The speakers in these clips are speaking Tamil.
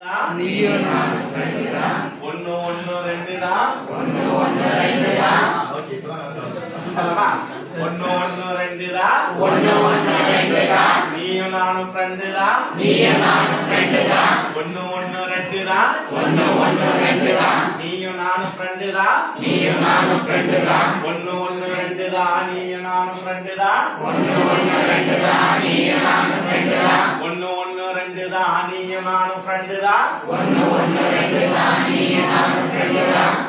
ஒன்னு ஒன்னு ரெண்டு தான் ஒன்னு ஒன்னு ரெண்டு தான் நீயும் நானும் ஃப்ரெண்டு தான் ஒன்னு ஒன்னு ரெண்டு தான் நீயும் நானும் ஃப்ரெண்டு தான் ஒன்னு ஒன்னு ரெண்டு தான் நீயும் நானும் ஃப்ரெண்டு தான் ஒன்னு ஒன்னு ரெண்டு தான் நீயும் நானும் ஃப்ரெண்டு தான்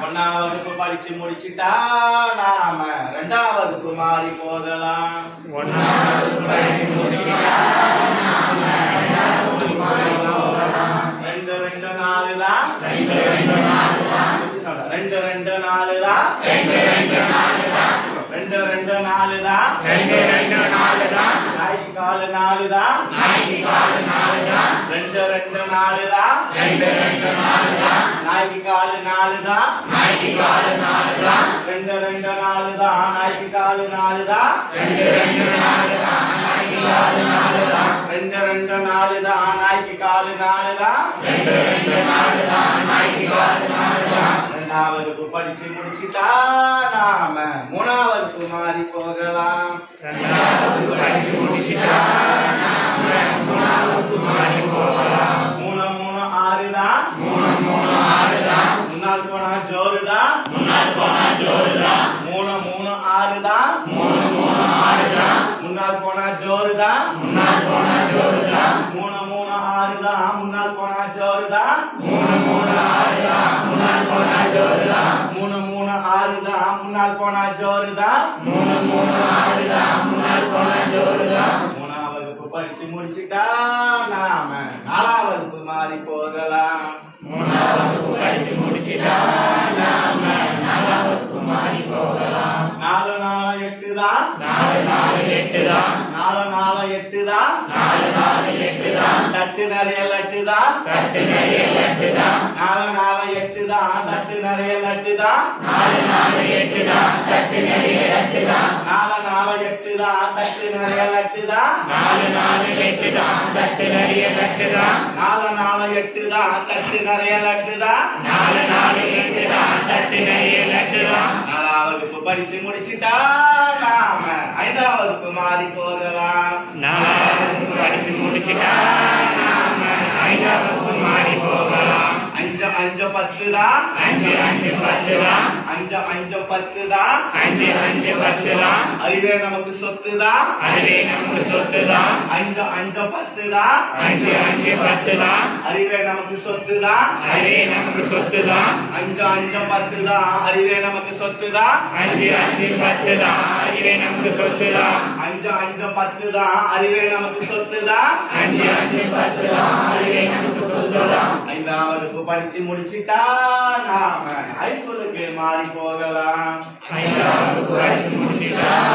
ஒன்னாம் வகுப்பு படிச்சு முடிச்சுட்டா நாம ரெண்டாம் வகுப்பு மாறி போகலாம் ரெண்டு ரெண்டு நாலு தான் ரெண்டு ரெண்டு நாலு தான் ரெண்டு ரெண்டு நாலு தான் நாய்க்கு காலு நாலு தான் ரெண்டு ரெண்டு நாலு தான் நாய்க்கு காலு நாலு தான் ரெண்டு ரெண்டு நாலு தான் நாய்க்கு காலு நாலு தான் ரெண்டு ரெண்டு நாலு தான் நாய்க்கு காலு நாலு தான் ரெண்டாம் வகுப்பு படிச்சு முடிச்சுட்டா நாம மூணாம் வகுப்பு மாறி போகலாம் மூணு மூணு ஆறு தான் முன்னாள் போனா ஜோறு தான் மூணு மூணு ஆறு தான் முன்னாள் போனா ஜோறு தான் மூணு மூணு ஆறு தான் முன்னாள் போனா ஜோறு தான் மூணு மூணு ஆறு தான் முன்னாள் போனா ஜோறு தான் மூணாம் வகுப்பு படிச்சு முடிச்சுட்டா நாம நாலாம் வகுப்பு மாறி போகலாம் நாலு நாலு எட்டு தான் நாலு நாலு எட்டு தான் தட்டு நிறைய லட்டு தான் நாலு நாலு எட்டு தான் தட்டு நிறைய லட்டு தான் நாலு நாலு எட்டு தான் தட்டு நிறைய லட்டு தான் நாலு நாலு எட்டு தான் தட்டு நிறைய லட்டு தான் நாலாம் வகுப்பு படிச்சு முடிச்சுட்டா நாம ஐந்தாம் வகுப்பு மாறி போகலாம் அஞ்சு அஞ்சு பத்து தான் அஞ்சு அஞ்சு பத்து தான் அறிவே நமக்கு சொத்து தான் அஞ்சு அஞ்சு பத்து தான் அறிவே நமக்கு சொத்து தான் அஞ்சு அஞ்சு பத்து தான் அறிவே நமக்கு சொத்து தான் அஞ்சு அஞ்சு பத்து தான் அறிவே நமக்கு சொத்து தான் ஐந்தாம் வகுப்பு படிச்சு முடிச்சுட்டா நாம ஹைஸ்கூலுக்கு மாறி போகலாம் நாலு நாலு எட்டு தான்